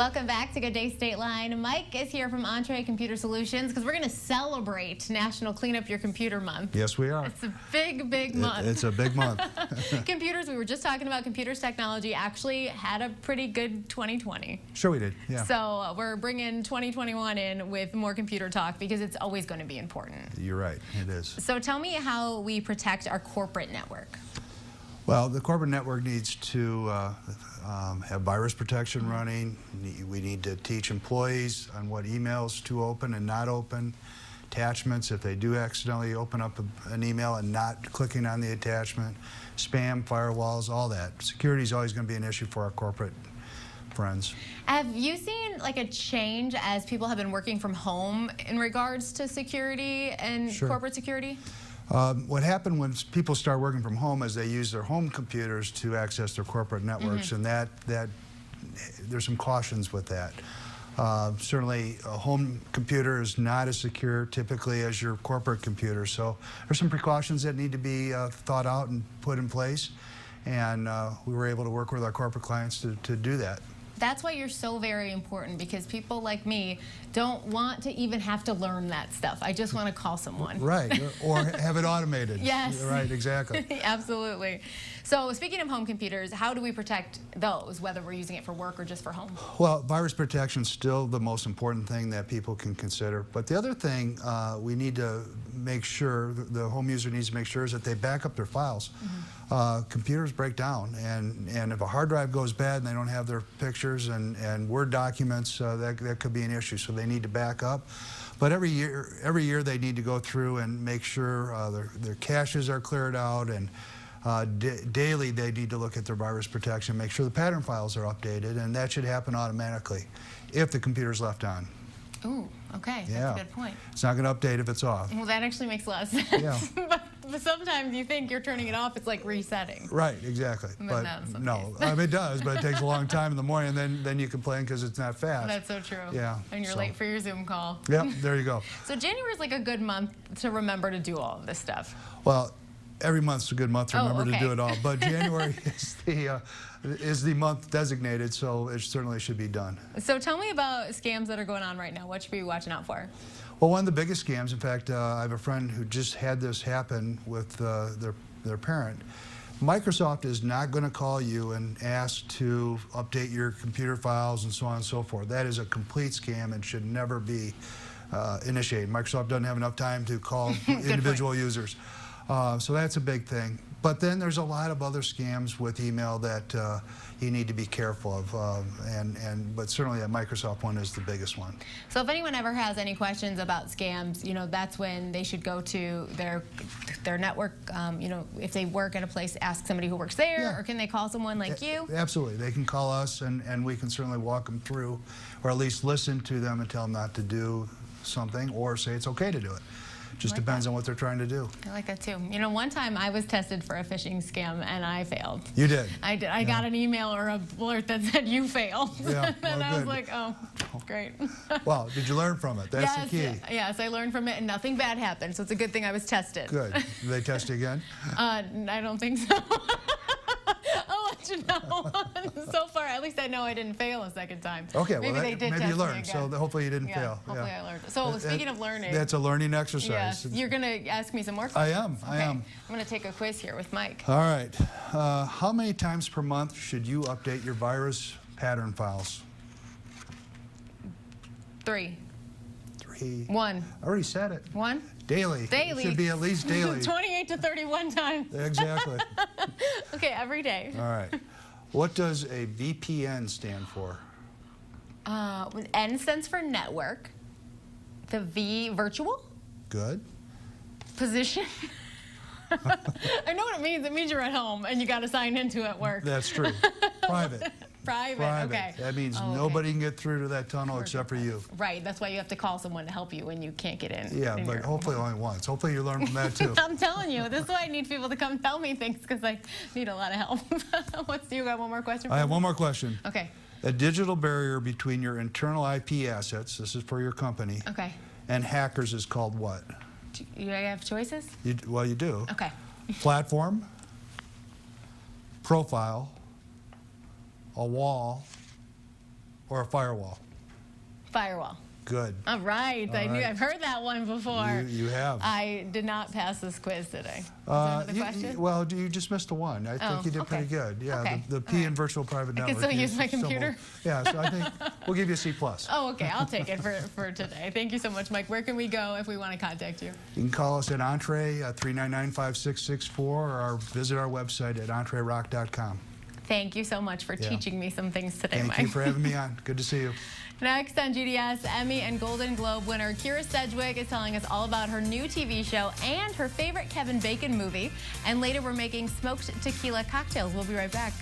Welcome back to Good Day State Line. Mike is here from Entre Computer Solutions because we're going to celebrate National Clean Up Your Computer Month. Yes, we are. It's a big month. It's a big month. Computers, we were just talking about computers technology, actually had a pretty good 2020. Sure we did, yeah. So we're bringing 2021 in with more computer talk because it's always going to be important. You're right, it is. So tell me how we protect our corporate network. Well, the corporate network needs to have virus protection running. We need to teach employees on what emails to open and not open, attachments if they do accidentally open up an email and not clicking on the attachment, spam, firewalls, all that. Security is always going to be an issue for our corporate friends. Have you seen like a change as people have been working from home in regards to security and corporate security? What happened when people start working from home is they use their home computers to access their corporate networks, and that there's some cautions with that. Certainly, a home computer is not as secure typically as your corporate computer, so there's some precautions that need to be thought out and put in place, and we were able to work with our corporate clients to do that. That's why you're so very important, because people like me don't want to even have to learn that stuff. I just want to call someone. Right, or have it automated. Yes. Right, exactly. Absolutely. So speaking of home computers, how do we protect those, whether we're using it for work or just for home? Well, virus protection is still the most important thing that people can consider. But the other thing we need to make sure, the home user needs to make sure, is that they back up their files. Computers break down, and if a hard drive goes bad and they don't have their pictures and Word documents, that could be an issue. So they need to back up. But every year they need to go through and make sure their caches are cleared out, and daily they need to look at their virus protection, make sure the pattern files are updated, and that should happen automatically if the computer's left on. Ooh, okay, that's a good point. It's not going to update if it's off. Well, that actually makes a lot of sense. Yeah. But sometimes you think you're turning it off, it's like resetting. Right, exactly. But no, I mean, it does, but it takes a long time in the morning, and then you complain because it's not fast. That's so true. Yeah. And you're late for your Zoom call. Yep, there you go. So January is like a good month to remember to do all of this stuff. Well, every month's a good month to remember to do it all, but January is the month designated, so it certainly should be done. So tell me about scams that are going on right now. What should we be watching out for? Well, one of the biggest scams, in fact, I have a friend who just had this happen with their parent. Microsoft is not going to call you and ask to update your computer files and so on and so forth. That is a complete scam and should never be initiated. Microsoft doesn't have enough time to call individual users. So that's a big thing. But then there's a lot of other scams with email that you need to be careful of, but certainly that Microsoft one is the biggest one. So if anyone ever has any questions about scams, you know, that's when they should go to their network. You know, if they work at a place, ask somebody who works there, or can they call someone like you? Absolutely, they can call us, and we can certainly walk them through, or at least listen to them and tell them not to do something, or say it's okay to do it. Just depends on what they're trying to do. I like that too. You know, one time I was tested for a phishing scam and I failed. You did? I did. I got an email or an alert that said you failed. Yeah, and I was like, oh, great. Well, did you learn from it? That's the key. Yes, I learned from it and nothing bad happened, so it's a good thing I was tested. Good. Did they test you again? I don't think so. I'll let you know. So far, at least I know I didn't fail a second time. Okay, maybe well, they did maybe you learned, so hopefully you didn't fail. Hopefully I learned. So speaking of learning. That's a learning exercise. Yes, you're going to ask me some more questions. I am. I'm going to take a quiz here with Mike. All right. How many times per month should you update your virus pattern files? 3. 3. 1. I already said it. 1. Daily. Daily. It should be at least daily. 28 to 31 times. Exactly. Okay, every day. All right. What does a VPN stand for? N stands for network. The V, virtual. Good. Position. I know what it means. It means you're at home and you got to sign into at work. That's true. Private. Private, okay. That means nobody can get through to that tunnel except for you. Right, that's why you have to call someone to help you when you can't get in. Yeah, but hopefully only once. Hopefully you learn from that too. I'm telling you, this is why I need people to come tell me things, because I need a lot of help. You got one more question for me? I have one more question. Okay. A digital barrier between your internal IP assets, this is for your company, and hackers is called what? Do you have choices? Well, you do. Okay. Platform, profile, a wall, or a firewall? Firewall. Good. All right. I've heard that one before. You have. I did not pass this quiz today. Is there another question? Well, you just missed the one. I think you did pretty good. Yeah, okay. the P in virtual private network. I can still use my computer? Yeah, so I think we'll give you a C+. Oh, okay. I'll take it for today. Thank you so much, Mike. Where can we go if we want to contact you? You can call us at Entre 399-5664 or visit our website at entrerock.com. Thank you so much for teaching me some things today, Mike. Thank you for having me on. Good to see you. Next on GDS, Emmy and Golden Globe winner Kira Sedgwick is telling us all about her new TV show and her favorite Kevin Bacon movie. And later we're making smoked tequila cocktails. We'll be right back.